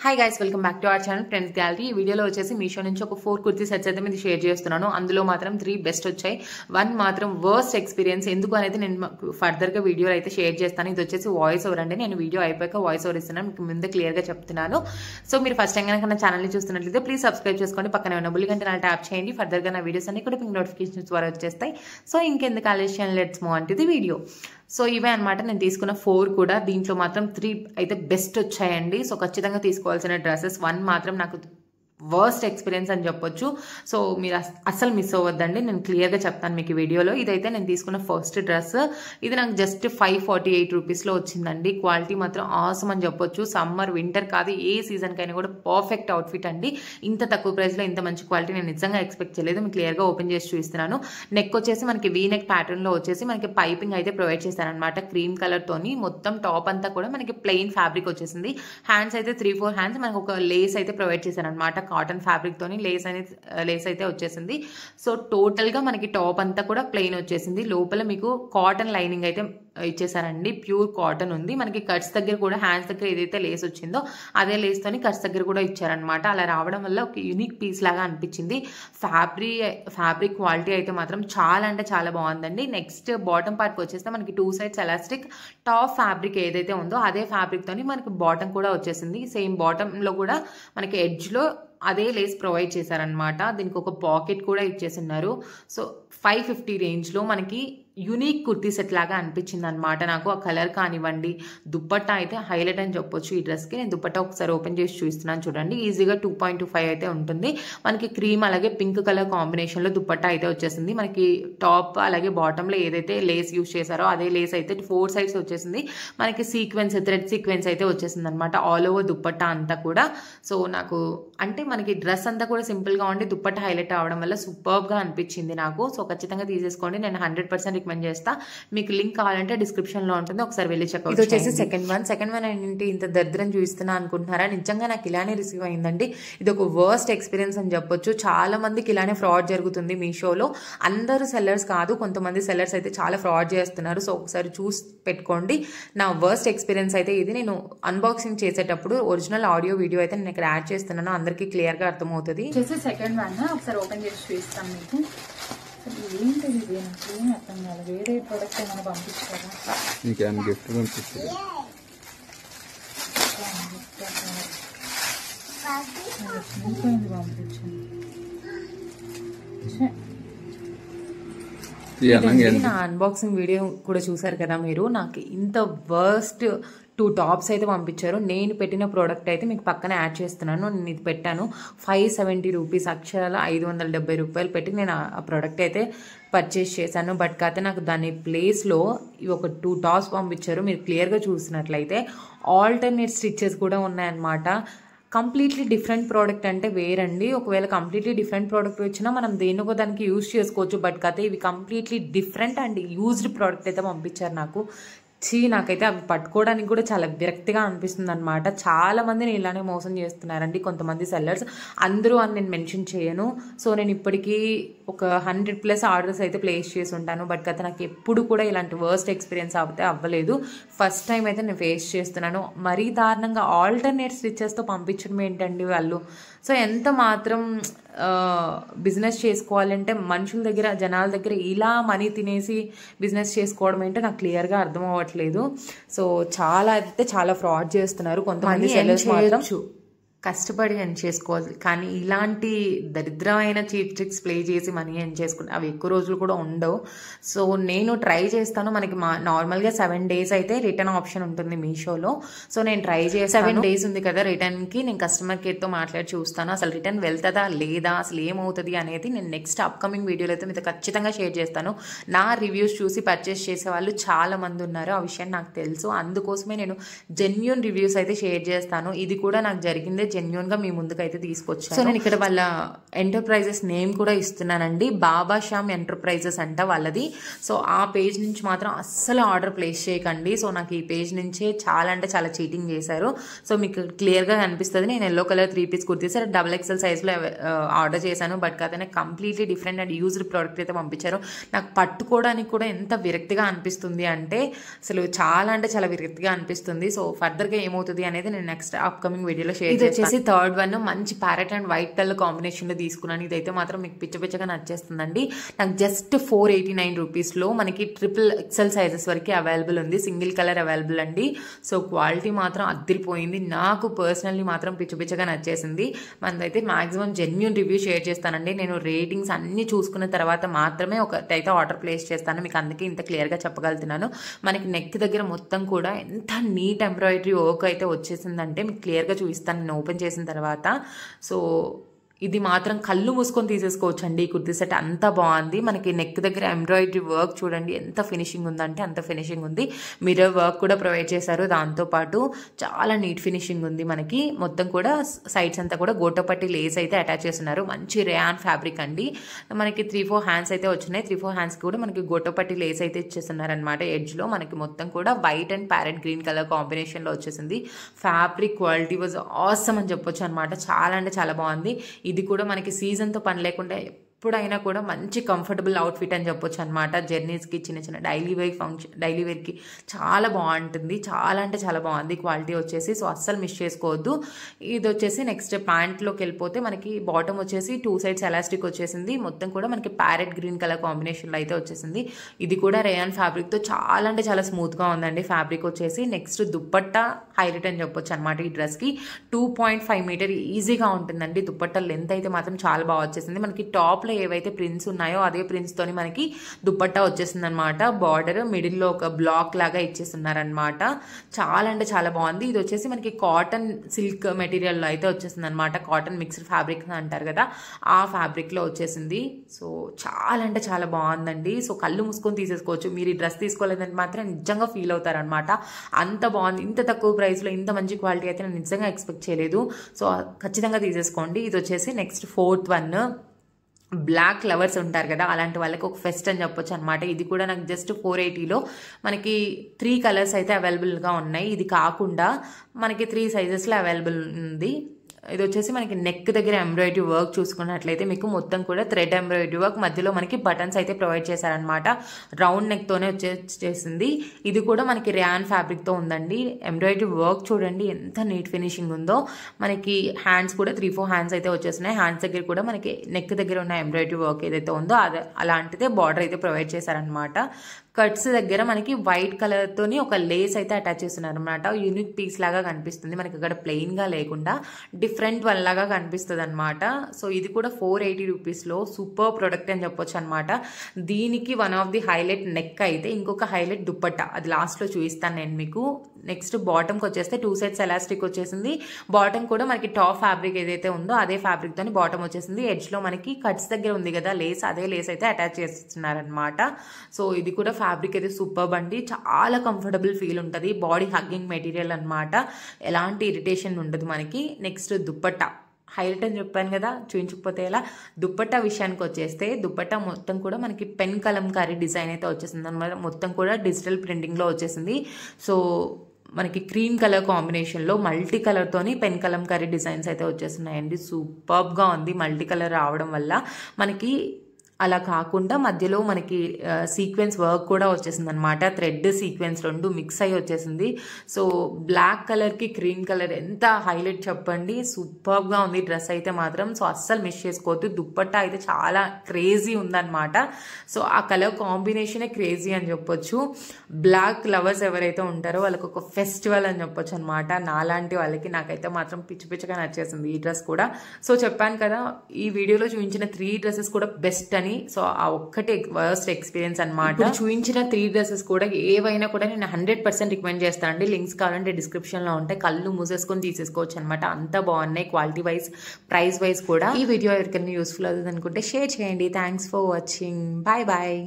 Hi guys, welcome back to our channel friends gallery. ఈ వీడియోలో వచ్చేసి మీషో నుంచి ఒక 4 కుర్తీ సెట్స్ అయితే మీద షేర్ చేస్తున్నాను. అందులో మాత్రం 3 బెస్ట్ వచ్చాయి, 1 మాత్రం వర్స్ట్ ఎక్స్పీరియన్స్. ఎందుకు అనేది నేను ఫర్దర్గా వీడియోలో అయితే షేర్ చేస్తాను. ఇది వచ్చేసి వాయిస్ ఓవర్ అండి, నేను వీడియో అయిపోయాక వాయిస్ ఓవర్ ఇస్తున్నాను, మీకు ముందు క్లియర్గా చెప్తున్నాను. సో మీరు ఫస్ట్ టైం కనుక నా ఛానల్ని చూస్తున్నట్లయితే ప్లీజ్ సబ్స్క్రైబ్ చేసుకోండి, పక్కన ఉన్న బెల్ గంట ట్యాప్ చేయండి. ఫర్దర్గా నా వీడియోస్ అన్ని కూడా మీకు నోటిఫికేషన్స్ ద్వారా వచ్చేస్తాయి. సో ఇంకెందుకు ఆలస్యం, let's move on to the video. So ఇవే అనమాట నేను తీసుకున్న 4 కూడా. దీంట్లో మాత్రం 3 అయితే బెస్ట్ వచ్చాయండి. సో ఖచ్చితంగా తీసుకోవాల్సిన డ్రెస్సెస్. 1 మాత్రం నాకు వర్స్ట్ ఎక్స్పీరియన్స్ అని చెప్పొచ్చు. సో మీరు అస్సలు మిస్ అవ్వద్దండి, నేను క్లియర్గా చెప్తాను మీకు ఈ వీడియోలో. ఇదైతే నేను తీసుకున్న ఫస్ట్ డ్రెస్. ఇది నాకు జస్ట్ 548 రూపీస్లో వచ్చిందండి. క్వాలిటీ మాత్రం ఆసమ్ అని చెప్పొచ్చు. సమ్మర్ వింటర్ కాదు, ఏ సీజన్కైనా కూడా పర్ఫెక్ట్ అవుట్ఫిట్ అండి. ఇంత తక్కువ ప్రైస్లో ఇంత మంచి క్వాలిటీ నేను నిజంగా ఎక్స్పెక్ట్ చేయలేదు. మీకు క్లియర్గా ఓపెన్ చేసి చూపిస్తున్నాను. నెక్ వచ్చేసి మనకి వీ నెక్ ప్యాటర్న్లో వచ్చేసి మనకి పైపింగ్ అయితే ప్రొవైడ్ చేశారనమాట, క్రీమ్ కలర్తోని. మొత్తం టాప్ అంతా కూడా మనకి ప్లెయిన్ ఫ్యాబ్రిక్ వచ్చేసింది. హ్యాండ్స్ అయితే 3-4 హ్యాండ్స్ మనకు ఒక లేస్ అయితే ప్రొవైడ్ చేశారనమాట. కాటన్ ఫ్యాబ్రిక్ తోని లేస్ అయితే వచ్చేసింది. సో టోటల్ గా మనకి టాప్ అంతా కూడా ప్లెయిన్ వచ్చేసింది. లోపల మీకు కాటన్ లైనింగ్ అయితే ఇచ్చేసారండి, ప్యూర్ కాటన్ ఉంది. మనకి కట్స్ దగ్గర కూడా హ్యాండ్స్ దగ్గర ఏదైతే లేస్ వచ్చిందో అదే లేస్ తోని కట్స్ దగ్గర కూడా ఇచ్చారనమాట. అలా రావడం వల్ల ఒక యూనిక్ పీస్ లాగా అనిపించింది. ఫ్యాబ్రిక్ క్వాలిటీ అయితే మాత్రం చాలా అంటే చాలా బాగుందండి. నెక్స్ట్ బాటమ్ పార్ట్కి వచ్చేస్తే మనకి 2 సైడ్స్ ఎలాస్టిక్, టాప్ ఫ్యాబ్రిక్ ఏదైతే ఉందో అదే ఫ్యాబ్రిక్ తోని మనకి బాటమ్ కూడా వచ్చేసింది. సేమ్ బాటమ్ లో కూడా మనకి ఎడ్జ్ లో అదే లేస్ ప్రొవైడ్ చేశారనమాట. దీనికి ఒక పాకెట్ కూడా ఇచ్చేస్తున్నారు. సో 550 రేంజ్లో మనకి యూనిక్ కుర్తీ సెట్ లాగా అనిపించింది అనమాట నాకు. ఆ కలర్ కానివ్వండి, దుప్పట్టా అయితే హైలైట్ అని చెప్పొచ్చు ఈ డ్రెస్కి. నేను దుప్పట్టా ఒకసారి ఓపెన్ చేసి చూస్తున్నాను చూడండి. ఈజీగా 2.25 అయితే ఉంటుంది. మనకి క్రీమ్ అలాగే పింక్ కలర్ కాంబినేషన్లో దుప్పట్టా అయితే వచ్చేసింది. మనకి టాప్ అలాగే బాటంలో ఏదైతే లేస్ యూజ్ చేశారో అదే లేస్ అయితే 4 సైడ్స్ వచ్చేసింది. మనకి సీక్వెన్స్, థ్రెడ్ సీక్వెన్స్ అయితే వచ్చేసింది అనమాట ఆల్ ఓవర్ దుప్పట్టా అంతా కూడా. సో నాకు అంటే మనకి డ్రెస్ అంతా కూడా సింపుల్గా ఉండి దుప్పట్టా హైలైట్ అవ్వడం వల్ల సూపర్గా అనిపించింది నాకు. సో ఖచ్చితంగా తీసేసుకోండి, నేను 100% రికమెండ్ చేస్తా. మీకు లింక్ కావాలంటే డిస్క్రిప్షన్ లో ఉంటుంది, ఒకసారి వెళ్ళి చెక్అవుట్. ఇది వచ్చేసి సెకండ్ వన్ ఏంటి ఇంత దరిద్రం చూపిస్తున్నా అనుకుంటున్నారా? నిజంగా నాకు ఇలానే రిసీవ్ అయిందండి. ఇది ఒక వర్స్ట్ ఎక్స్పీరియన్స్ అని చెప్పొచ్చు. చాలా మందికి ఇలానే ఫ్రాడ్ జరుగుతుంది మీషోలో. అందరూ సెల్లర్స్ కాదు, కొంతమంది సెల్లర్స్ అయితే చాలా ఫ్రాడ్ చేస్తున్నారు. సో ఒకసారి చూసి పెట్టుకోండి. నా వర్స్ట్ ఎక్స్పీరియన్స్ అయితే ఇది. నేను అన్బాక్సింగ్ చేసేటప్పుడు ఒరిజినల్ ఆడియో వీడియో అయితే నేను ఇక్కడ యాడ్ చేస్తున్నాను, అందరికీ క్లియర్ గా అర్థమవుతుంది. సెకండ్ వన్ ఒకసారి ఓపెన్ చేసి చూపిస్తాను మీకు. ఏంటిది ఇది? నాకు ఏం అర్థం కాదు. వేరే ప్రోడక్ట్ ఏమైనా పంపించారా? నీకేమైనా గిఫ్ట్ పంపిస్తుంది? నా అన్బాక్సింగ్ వీడియో కూడా చూసారు కదా మీరు. నాకు ఇంత వర్స్ట్ 2 టాప్స్ అయితే పంపించారు. నేను పెట్టిన ప్రోడక్ట్ అయితే మీకు పక్కన యాడ్ చేస్తున్నాను. నేను ఇది పెట్టాను 570 రూపీస్, అక్షరాల 570 రూపాయలు పెట్టి నేను ఆ ప్రోడక్ట్ అయితే పర్చేస్ చేశాను. బట్ కాకపోతే నాకు దాని ప్లేస్లో ఒక 2 టాప్స్ పంపించారు. మీరు క్లియర్గా చూసినట్లయితే ఆల్టర్నేట్ స్టిచెస్ కూడా ఉన్నాయన్నమాట. కంప్లీట్లీ డిఫరెంట్ ప్రోడక్ట్ అంటే వేరండి. ఒకవేళ కంప్లీట్లీ డిఫరెంట్ ప్రోడక్ట్ వచ్చినా మనం దేనికో దానికి యూజ్ చేసుకోవచ్చు. బట్ కథ ఇవి completely different and used product అయితే పంపించారు నాకు. నాకైతే అవి పట్టుకోవడానికి కూడా చాలా విరక్తిగా అనిపిస్తుంది అనమాట. చాలా మందిని ఇలానే మోసం చేస్తున్నారండి కొంతమంది సెల్లర్స్. అందరూ అని నేను మెన్షన్ చేయను. సో నేను ఇప్పటికీ ఒక 100+ ఆర్డర్స్ అయితే ప్లేస్ చేసి ఉంటాను. బట్ కదా నాకు ఎప్పుడు కూడా ఇలాంటి వర్స్ట్ ఎక్స్పీరియన్స్ అయితే అవ్వలేదు. ఫస్ట్ టైం అయితే నేను ఫేస్ చేస్తున్నాను. మరీ దారుణంగా ఆల్టర్నేట్ స్టిచెస్తో పంపించడం ఏంటండి వాళ్ళు. సో ఎంత మాత్రం బిజినెస్ చేసుకోవాలంటే మనుషుల దగ్గర, జనాల దగ్గర ఇలా మనీ తినేసి బిజినెస్ చేసుకోవడం ఏంటో నాకు క్లియర్గా అర్థం అవ్వట్లేదు. సో చాలా అయితే చాలా ఫ్రాడ్ చేస్తున్నారు కొంతమంది సెల్లర్స్ మాత్రం. కష్టపడి ఎర్న్ చేసుకోవాలి, కానీ ఇలాంటి దరిద్రమైన చీప్ ట్రిక్స్ ప్లే చేసి మనీ ఎర్న్ చేసుకుంటే అవి ఎక్కువ రోజులు కూడా ఉండవు. సో నేను ట్రై చేస్తాను. మనకి నార్మల్గా 7 days అయితే రిటర్న్ ఆప్షన్ ఉంటుంది మీషోలో. సో నేను ట్రై చేస్తాను. 7 days ఉంది కదా రిటర్న్కి. నేను కస్టమర్ కేర్తో మాట్లాడి చూస్తాను అసలు రిటర్న్ వెళ్తుందా లేదా, అసలు ఏమవుతుంది అనేది నేను నెక్స్ట్ అప్కమింగ్ వీడియోలో అయితే మీతో ఖచ్చితంగా షేర్ చేస్తాను. నా రివ్యూస్ చూసి పర్చేస్ చేసే వాళ్ళు చాలా మంది ఉన్నారు, ఆ విషయం నాకు తెలుసు. అందుకోసమే నేను జెన్యూన్ రివ్యూస్ అయితే షేర్ చేస్తాను. ఇది కూడా నాకు జరిగిందే జెన్యూన్ గా మీ ముందుకైతే తీసుకొచ్చాను. సో నేను ఇక్కడ వాళ్ళ ఎంటర్ప్రైజెస్ నేమ్ కూడా ఇస్తున్నానండి, బాబా శ్యామ్ ఎంటర్ప్రైజెస్ అంట వాళ్ళది. సో ఆ పేజ్ నుంచి మాత్రం అస్సలు ఆర్డర్ ప్లేస్ చేయకండి. సో నాకు ఈ పేజ్ నుంచే చాలా అంటే చాలా చీటింగ్ చేశారు. సో మీకు క్లియర్ గా కనిపిస్తుంది, నేను yellow colour 3 piece kurti sir XXL size లో ఆర్డర్ చేశాను. బట్ కాదనే completely different and used product అయితే పంపించారు. నాకు పట్టుకోవడానికి కూడా ఎంత విరక్తిగా అనిపిస్తుంది అంటే అసలు చాలా అంటే చాలా విరక్తిగా అనిపిస్తుంది. సో ఫర్దర్ గా ఏమవుతుంది అనేది నేను నెక్స్ట్ అప్కమింగ్ వీడియోలో షేర్ చేస్తాను. ఇది వచ్చేసి థర్డ్ వన్, మంచి parrot and white colour combination లో తీసుకున్నాను. ఇదైతే మాత్రం మీకు పిచ్చగా నచ్చేస్తుందండి. నాకు జస్ట్ 489 రూపీస్ లో మనకి XXL సైజెస్ వరకు అవైలబుల్ ఉంది, సింగిల్ కలర్ అవైలబుల్ అండి. సో క్వాలిటీ మాత్రం అదిరిపోయింది, నాకు పర్సనల్లీ మాత్రం పిచ్చగా నచ్చేసింది. మనదైతే మాక్సిమం జెన్యూన్ రివ్యూ షేర్ చేస్తానండి. నేను రేటింగ్స్ అన్ని చూసుకున్న తర్వాత మాత్రమే ఒకటైతే ఆర్డర్ ప్లేస్ చేస్తాను, మీకు అందుకే ఇంత క్లియర్గా చెప్పగలుగుతున్నాను. మనకి నెక్ దగ్గర మొత్తం కూడా ఎంత నీట్ ఎంబ్రాయిడరీ వర్క్ అయితే వచ్చేసిందంటే మీకు క్లియర్గా చూపిస్తాను నేను ఓపెన్ చేసిన తర్వాత. సో ఇది మాత్రం కళ్ళు మూసుకొని తీసేసుకోవచ్చు అండి. ఈ కుర్తీ సెట్ అంత బాగుంది. మనకి నెక్ దగ్గర ఎంబ్రాయిడరీ వర్క్ చూడండి ఎంత ఫినిషింగ్ ఉందంటే అంత ఫినిషింగ్ ఉంది. మిర్రర్ వర్క్ కూడా ప్రొవైడ్ చేశారు, దాంతోపాటు చాలా నీట్ ఫినిషింగ్ ఉంది. మనకి మొత్తం కూడా సైడ్స్ అంతా కూడా గోటపట్టి లేస్ అయితే అటాచ్ చేస్తున్నారు. మంచి రేయాన్ ఫ్యాబ్రిక్ అండి. మనకి 3-4 హ్యాండ్స్ అయితే వచ్చినాయి. 3-4 హ్యాండ్స్ కూడా మనకి గోటపట్టి లేస్ అయితే ఇచ్చేస్తున్నారు అనమాట. ఎడ్జ్ లో మనకి మొత్తం కూడా white and parrot green colour combination లో వచ్చేసింది. ఫ్యాబ్రిక్ క్వాలిటీ వాజ్ ఆసమ్ అని చెప్పొచ్చు అనమాట. చాలా అంటే చాలా బాగుంది. ఇది కూడా మనకి సీజన్తో పని లేకుండా ఎప్పుడైనా కూడా మంచి కంఫర్టబుల్ అవుట్ఫిట్ అని చెప్పొచ్చు అనమాట. జర్నీస్కి, చిన్న డైలీ వేర్కి చాలా బాగుంటుంది. చాలా అంటే చాలా బాగుంది క్వాలిటీ వచ్చేసి. సో అస్సలు మిస్ చేసుకోవద్దు. ఇది వచ్చేసి నెక్స్ట్ ప్యాంట్లోకి వెళ్ళిపోతే మనకి బాటమ్ వచ్చేసి 2 సైడ్స్ ఎలాస్టిక్ వచ్చేసింది. మొత్తం కూడా మనకి ప్యారెట్ గ్రీన్ కలర్ కాంబినేషన్లో అయితే వచ్చేసింది. ఇది కూడా రేయాన్ ఫ్యాబ్రిక్తో చాలా అంటే చాలా స్మూత్గా ఉందండి ఫ్యాబ్రిక్ వచ్చేసి. నెక్స్ట్ దుప్పట్టా హైలైట్ అని చెప్పొచ్చు అనమాట. ఈ డ్రెస్కి 2.5 మీటర్ ఈజీగా ఉంటుందండి. దుప్పట్టా లెంత్ అయితే మాత్రం చాలా బాగా వచ్చేసింది. మనకి టాప్ ఏవైతే ప్రింట్స్ ఉన్నాయో అదే ప్రింట్స్ తోని మనకి దుప్పట్టా వచ్చేసింది అనమాట. బార్డర్ మిడిల్ లో ఒక బ్లాక్ లాగా ఇచ్చేస్తున్నారనమాట. చాలా అంటే చాలా బాగుంది. ఇది వచ్చేసి మనకి కాటన్ సిల్క్ మెటీరియల్ లో అయితే వచ్చేసింది అనమాట. కాటన్ మిక్స్డ్ ఫ్యాబ్రిక్ అంటారు కదా, ఆ ఫ్యాబ్రిక్ లో వచ్చేసింది. సో చాలా అంటే చాలా బాగుందండి. సో కళ్ళు మూసుకొని తీసేసుకోవచ్చు. మీరు ఈ డ్రెస్ తీసుకోలేదంటే మాత్రం నిజంగా ఫీల్ అవుతారనమాట. అంత బాగుంది. ఇంత తక్కువ ప్రైస్ లో ఇంత మంచి క్వాలిటీ అయితే నేను నిజంగా ఎక్స్పెక్ట్ చేయలేదు. సో ఖచ్చితంగా తీసేసుకోండి. ఇది వచ్చేసి next 4th one, black lovers ఉంటారు కదా, అలాంటి వాళ్ళకి ఒక ఫెస్ట్ అని చెప్పొచ్చు అనమాట. ఇది కూడా నాకు జస్ట్ 480లో మనకి 3 కలర్స్ అయితే అవైలబుల్గా ఉన్నాయి. ఇది కాకుండా మనకి 3 సైజెస్లో అవైలబుల్ ఉంది. ఇది వచ్చేసి మనకి నెక్ దగ్గర ఎంబ్రాయిడరీ వర్క్ చూసుకున్నట్లయితే మీకు మొత్తం కూడా థ్రెడ్ ఎంబ్రాయిడరీ వర్క్, మధ్యలో మనకి బటన్స్ అయితే ప్రొవైడ్ చేశారనమాట. రౌండ్ నెక్ తోనే వచ్చేసింది. ఇది కూడా మనకి రేయాన్ ఫ్యాబ్రిక్ తో ఉందండి. ఎంబ్రాయిడరీ వర్క్ చూడండి ఎంత నీట్ ఫినిషింగ్ ఉందో. మనకి హ్యాండ్స్ కూడా 3-4 హ్యాండ్స్ అయితే వచ్చేసినాయి. హ్యాండ్స్ దగ్గర కూడా మనకి నెక్ దగ్గర ఉన్న ఎంబ్రాయిడరీ వర్క్ ఏదైతే ఉందో అదే అలాంటిదే బార్డర్ అయితే ప్రొవైడ్ చేశారనమాట. కట్స్ దగ్గర మనకి వైట్ కలర్ తోని ఒక లేస్ అయితే అటాచ్ చేస్తున్నారు అనమాట. యూనిక్ పీస్ లాగా కనిపిస్తుంది మనకి. అక్కడ ప్లెయిన్ గా లేకుండా డిఫరెంట్ వన్ లాగా కనిపిస్తుంది అనమాట. సో ఇది కూడా 480 రూపీస్లో సూపర్ ప్రొడక్ట్ అని చెప్పొచ్చు అనమాట. దీనికి one of the highlight neck అయితే, ఇంకొక హైలైట్ దుప్పట్టా, అది లాస్ట్ లో చూపిస్తాను నేను మీకు. నెక్స్ట్ బాటమ్కి వచ్చేస్తే 2 సైడ్స్ ఎలాస్టిక్ వచ్చేసింది. బాటమ్ కూడా మనకి టాప్ ఫ్యాబ్రిక్ ఏదైతే ఉందో అదే ఫ్యాబ్రిక్ తోని బాటమ్ వచ్చేసింది. ఎడ్జ్ లో మనకి కట్స్ దగ్గర ఉంది కదా లేస్, అదే లేస్ అయితే అటాచ్ చేస్తున్నారనమాట. సో ఇది కూడా ఫ్యాబ్రిక్ అయితే సూపర్ అండి. చాలా కంఫర్టబుల్ ఫీల్ ఉంటుంది. బాడీ హగ్గింగ్ మెటీరియల్ అనమాట. ఎలాంటి ఇరిటేషన్ ఉండదు మనకి. నెక్స్ట్ దుప్పట్టా హైలైట్ అని చెప్పాను కదా, చూపించకపోతే ఎలా. దుప్పట్టా విషయానికి వచ్చేస్తే దుప్పట్టా మొత్తం కూడా మనకి పెన్ కలంకారీ డిజైన్ అయితే వచ్చేసింది అనమాట. మొత్తం కూడా డిజిటల్ ప్రింటింగ్లో వచ్చేసింది. సో మనకి క్రీమ్ కలర్ కాంబినేషన్లో మల్టీ కలర్తోని పెన్ కలంకారీ డిజైన్స్ అయితే వచ్చేస్తున్నాయండి. సూపర్గా ఉంది మల్టీ కలర్ రావడం వల్ల. మనకి అలా కాకుండా మధ్యలో మనకి సీక్వెన్స్ వర్క్ కూడా వచ్చేసింది అనమాట. థ్రెడ్ సీక్వెన్స్ 2 మిక్స్ అయ్యి వచ్చేసింది. సో బ్లాక్ కలర్కి క్రీమ్ కలర్ ఎంత హైలైట్ చెప్పండి. సూపర్గా ఉంది డ్రెస్ అయితే మాత్రం. సో అస్సలు మిస్ చేసుకోవద్దు. దుప్పట్టా అయితే చాలా క్రేజీ ఉందన్నమాట. సో ఆ కలర్ కాంబినేషనే క్రేజీ అని చెప్పొచ్చు. బ్లాక్ లవర్స్ ఎవరైతే ఉంటారో వాళ్ళకి ఒక ఫెస్టివల్ అని చెప్పొచ్చు అనమాట. నాలాంటి వాళ్ళకి నాకైతే మాత్రం పిచ్చిగా నచ్చేసింది ఈ డ్రెస్ కూడా. సో చెప్పాను కదా, ఈ వీడియోలో చూపించిన 3 డ్రెస్సెస్ కూడా బెస్ట్ అని. సో ఆ ఒక్కటి వర్స్ట్ ఎక్స్పీరియన్స్ అనమాట. చూపించిన 3 డ్రెస్సెస్ కూడా ఏవైనా కూడా నేను 100% రికమెండ్ చేస్తానండి. లింక్స్ కావాలంటే డిస్క్రిప్షన్ లో ఉంటాయి. కళ్ళు మూసేసుకొని తీసేసుకోవచ్చు అనమాట. అంత బాగున్నాయి క్వాలిటీ వైజ్, ప్రైస్ వైజ్ కూడా. ఈ వీడియో ఎవరికైనా యూస్ఫుల్ అవుతుంది అనుకుంటే షేర్ చేయండి. Thanks for watching. Bye bye.